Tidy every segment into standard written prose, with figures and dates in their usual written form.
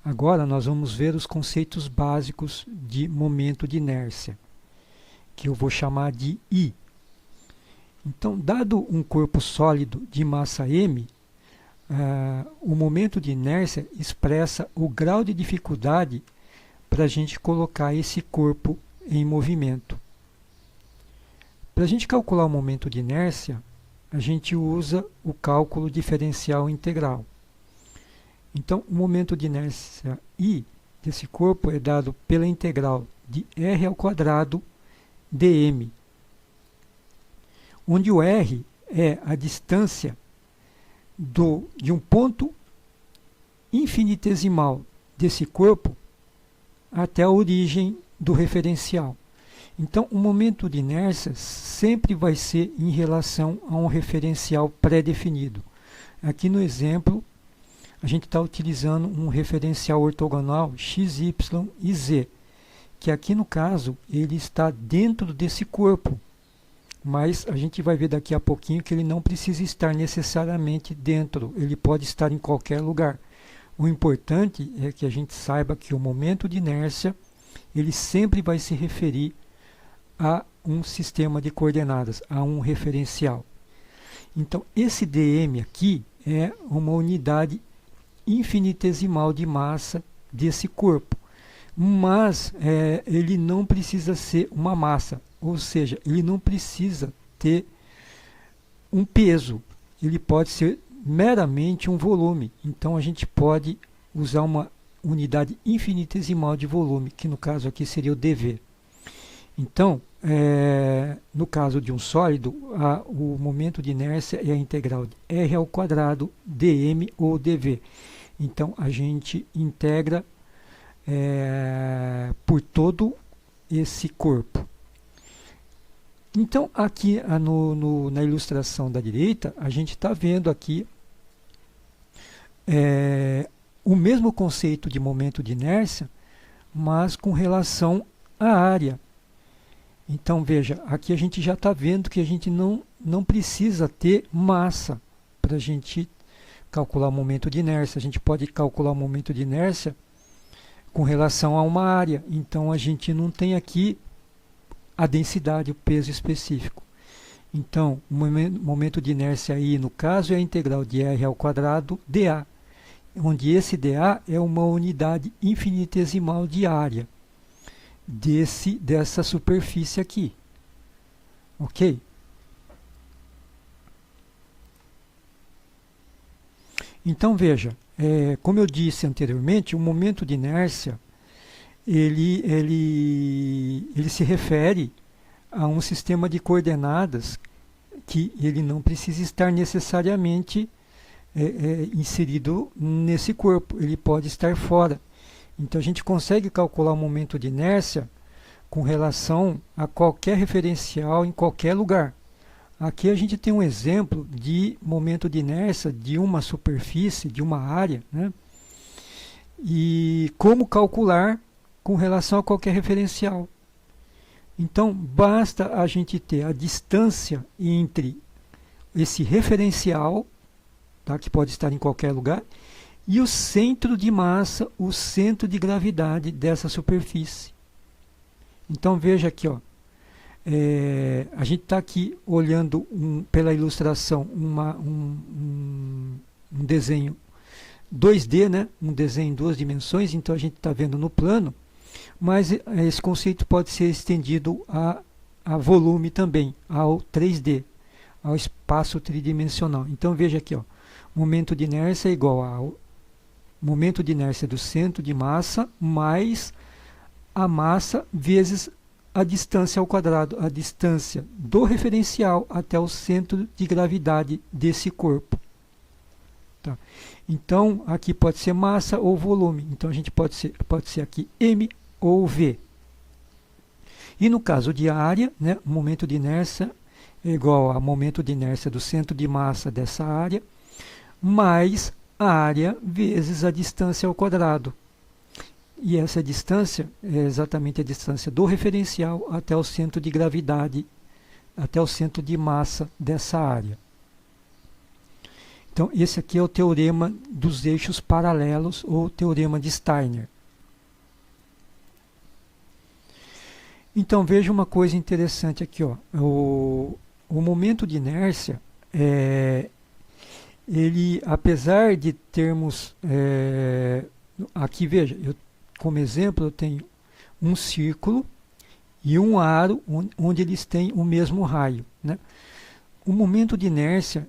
Agora nós vamos ver os conceitos básicos de momento de inércia, que eu vou chamar de I. Então, dado um corpo sólido de massa m, o momento de inércia expressa o grau de dificuldade para a gente colocar esse corpo em movimento. Para a gente calcular o momento de inércia, a gente usa o cálculo diferencial integral. Então, o momento de inércia I desse corpo é dado pela integral de r ao quadrado dm, onde o r é a distância de um ponto infinitesimal desse corpo até a origem do referencial. Então, o momento de inércia sempre vai ser em relação a um referencial pré-definido. Aqui no exemplo, a gente está utilizando um referencial ortogonal x, y e z, que aqui no caso ele está dentro desse corpo, mas a gente vai ver daqui a pouquinho que ele não precisa estar necessariamente dentro, ele pode estar em qualquer lugar. O importante é que a gente saiba que o momento de inércia ele sempre vai se referir a um sistema de coordenadas, a um referencial. Então, esse dm aqui é uma unidade infinitesimal de massa desse corpo, mas ele não precisa ser uma massa, ou seja, ele não precisa ter um peso, ele pode ser meramente um volume. Então a gente pode usar uma unidade infinitesimal de volume, que no caso aqui seria o dV. Então, no caso de um sólido, o momento de inércia é a integral de r ao quadrado dm ou dv. Então a gente integra por todo esse corpo. Então aqui na ilustração da direita, a gente está vendo aqui o mesmo conceito de momento de inércia, mas com relação à área. Então veja, aqui a gente já está vendo que a gente não precisa ter massa para a gente calcular o momento de inércia. A gente pode calcular o momento de inércia com relação a uma área. Então a gente não tem aqui a densidade, o peso específico. Então o momento de inércia aí no caso é a integral de r ao quadrado dA, onde esse dA é uma unidade infinitesimal de área dessa superfície aqui, ok? Então veja, como eu disse anteriormente, o momento de inércia ele se refere a um sistema de coordenadas que ele não precisa estar necessariamente inserido nesse corpo, ele pode estar fora. Então a gente consegue calcular o momento de inércia com relação a qualquer referencial em qualquer lugar. Aqui a gente tem um exemplo de momento de inércia de uma superfície, de uma área, né? E como calcular com relação a qualquer referencial. Então basta a gente ter a distância entre esse referencial, tá, que pode estar em qualquer lugar, e o centro de massa, o centro de gravidade dessa superfície. Então veja aqui, ó, a gente está aqui olhando pela ilustração um desenho 2D, né? Um desenho em 2 dimensões, então a gente está vendo no plano, mas esse conceito pode ser estendido a volume também, ao 3D, ao espaço tridimensional. Então veja aqui, ó, momento de inércia é igual ao momento de inércia do centro de massa mais a massa vezes a distância ao quadrado, a distância do referencial até o centro de gravidade desse corpo. Tá? Então, aqui pode ser massa ou volume. Então, a gente pode ser aqui M ou V. E no caso de área, né, o momento de inércia é igual ao momento de inércia do centro de massa dessa área, mais a área vezes a distância ao quadrado. E essa distância é exatamente a distância do referencial até o centro de gravidade, até o centro de massa dessa área. Então, esse aqui é o teorema dos eixos paralelos, ou teorema de Steiner. Então, veja uma coisa interessante aqui, ó. O momento de inércia, ele, apesar de termos, aqui veja, como exemplo eu tenho um círculo e um aro onde eles têm o mesmo raio, né? O momento de inércia,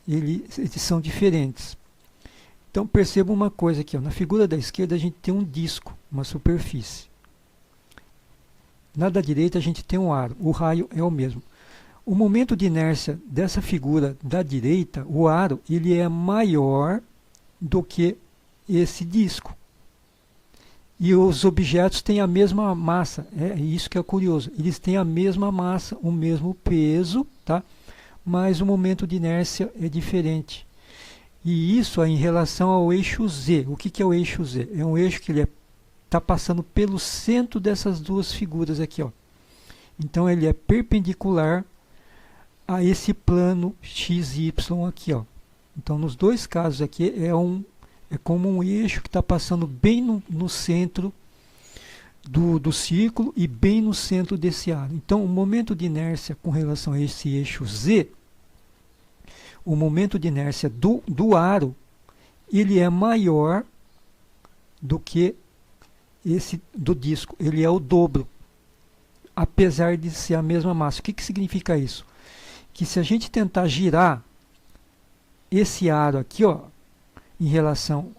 eles são diferentes. Então perceba uma coisa aqui, ó, na figura da esquerda a gente tem um disco, uma superfície. Na da direita a gente tem um aro, o raio é o mesmo. O momento de inércia dessa figura da direita, o aro, ele é maior do que esse disco. E os objetos têm a mesma massa, é isso que é curioso. Eles têm a mesma massa, o mesmo peso, tá? Mas o momento de inércia é diferente. E isso é em relação ao eixo Z. O que é o eixo Z? É um eixo que ele está passando pelo centro dessas duas figuras aqui, ó. Então ele é perpendicular a esse plano XY aqui, ó. Então nos dois casos aqui é como um eixo que está passando bem no centro do círculo e bem no centro desse aro. Então o momento de inércia com relação a esse eixo Z, o momento de inércia do aro, ele é maior do que esse do disco, ele é o dobro, apesar de ser a mesma massa. O que significa isso? Que se a gente tentar girar esse aro aqui, ó, em relação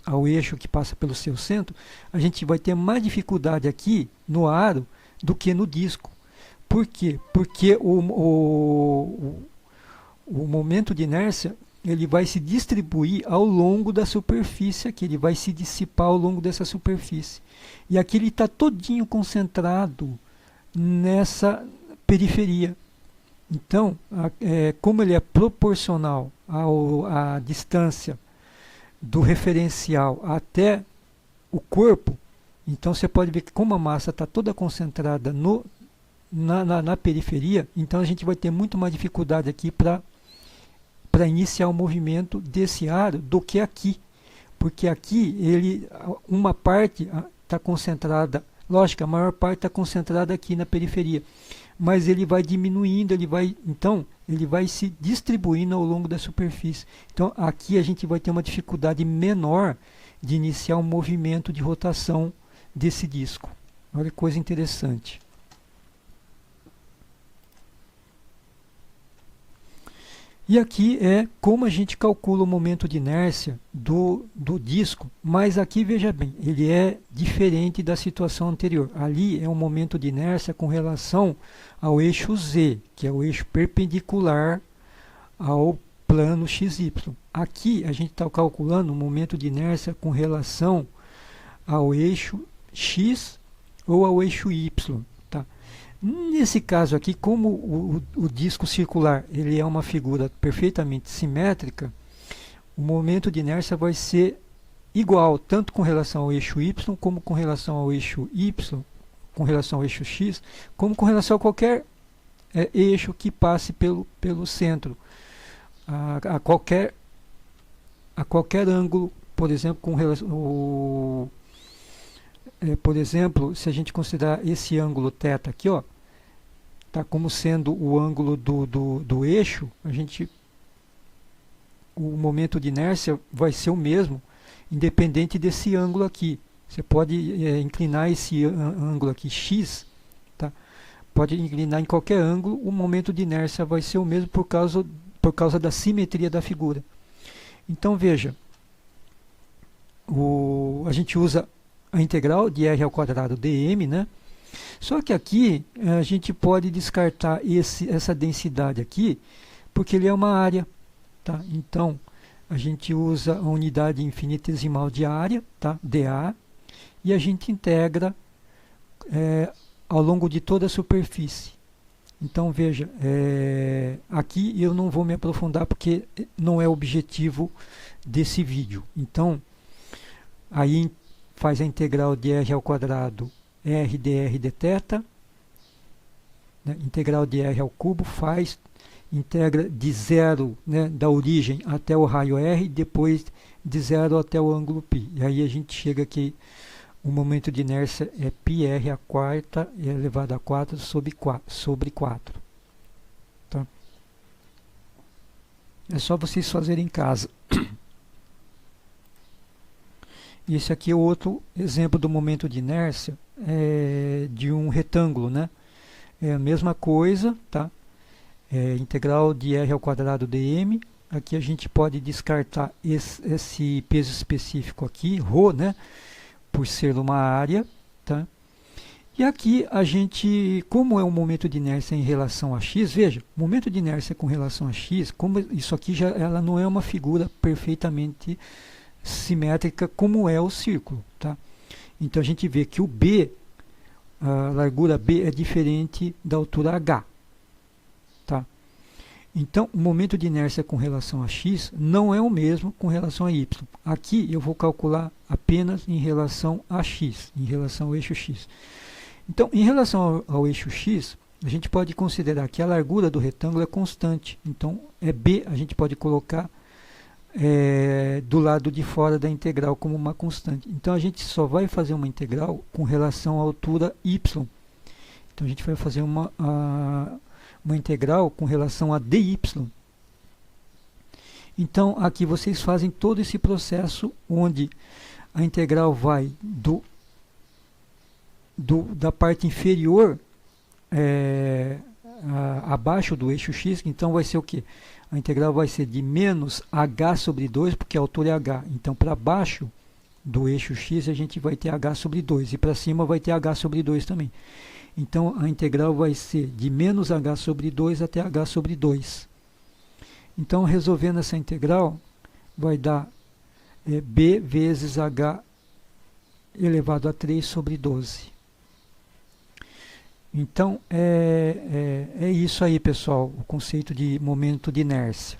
ao eixo que passa pelo seu centro, a gente vai ter mais dificuldade aqui no aro do que no disco. Por quê? Porque o momento de inércia, ele vai se distribuir ao longo da superfície aqui, ele vai se dissipar ao longo dessa superfície. E aqui ele está todinho concentrado nessa periferia. Então, como ele é proporcional à distância do referencial até o corpo, então você pode ver que como a massa está toda concentrada na periferia, então a gente vai ter muito mais dificuldade aqui para iniciar o movimento desse aro do que aqui, porque aqui uma parte está concentrada, lógico, a maior parte está concentrada aqui na periferia, mas ele vai diminuindo, então ele vai se distribuindo ao longo da superfície. Então aqui a gente vai ter uma dificuldade menor de iniciar um movimento de rotação desse disco. Olha que coisa interessante. E aqui é como a gente calcula o momento de inércia do disco, mas aqui veja bem, ele é diferente da situação anterior. Ali é um momento de inércia com relação ao eixo Z, que é o eixo perpendicular ao plano XY. Aqui a gente está calculando o momento de inércia com relação ao eixo X ou ao eixo Y. Nesse caso aqui, como o disco circular ele é uma figura perfeitamente simétrica, o momento de inércia vai ser igual, tanto com relação ao eixo Y, como com relação ao eixo Y, com relação ao eixo X, como com relação a qualquer eixo que passe pelo centro, a qualquer ângulo, por exemplo, com relação por exemplo, se a gente considerar esse ângulo θ aqui, ó, tá como sendo o ângulo do eixo, o momento de inércia vai ser o mesmo, independente desse ângulo aqui. Você pode inclinar esse ângulo aqui, x, tá? Pode inclinar em qualquer ângulo, o momento de inércia vai ser o mesmo por causa da simetria da figura. Então veja, a gente usa a integral de r ao quadrado dm, né? Só que aqui a gente pode descartar essa densidade aqui, porque ele é uma área, tá? Então a gente usa a unidade infinitesimal de área, tá? dA, e a gente integra ao longo de toda a superfície. Então veja, aqui eu não vou me aprofundar porque não é o objetivo desse vídeo. Então aí faz a integral de r ao quadrado r dr dθ, né? Integral de r ao cubo faz integra de zero, né, da origem até o raio R, depois de zero até o ângulo π. E aí a gente chega aqui, o momento de inércia é πr a quarta elevado a 4 sobre 4. Tá? É só vocês fazerem em casa. E esse aqui é outro exemplo do momento de inércia de um retângulo, né? É a mesma coisa, tá? Integral de r ao quadrado dm. Aqui a gente pode descartar esse peso específico aqui, ρ, né? Por ser uma área, tá? E aqui a gente, como é um momento de inércia em relação a x, veja, momento de inércia com relação a x, como isso aqui ela não é uma figura perfeitamente simétrica como é o círculo, tá? Então a gente vê que o b, a largura b é diferente da altura h, tá? Então o momento de inércia com relação a x não é o mesmo com relação a y. Aqui eu vou calcular apenas em relação a x, em relação ao eixo x. Então, em relação ao eixo x, a gente pode considerar que a largura do retângulo é constante. Então, b a gente pode colocar do lado de fora da integral como uma constante. Então a gente só vai fazer uma integral com relação à altura y. Então a gente vai fazer uma integral com relação a dy. Então aqui vocês fazem todo esse processo onde a integral vai da parte inferior abaixo do eixo x, então vai ser o quê? A integral vai ser de menos h sobre 2, porque a altura é h. Então, para baixo do eixo x, a gente vai ter h sobre 2. E para cima vai ter h sobre 2 também. Então, a integral vai ser de menos h sobre 2 até h sobre 2. Então, resolvendo essa integral, vai dar b vezes h elevado a 3 sobre 12. Então, é isso aí, pessoal, o conceito de momento de inércia.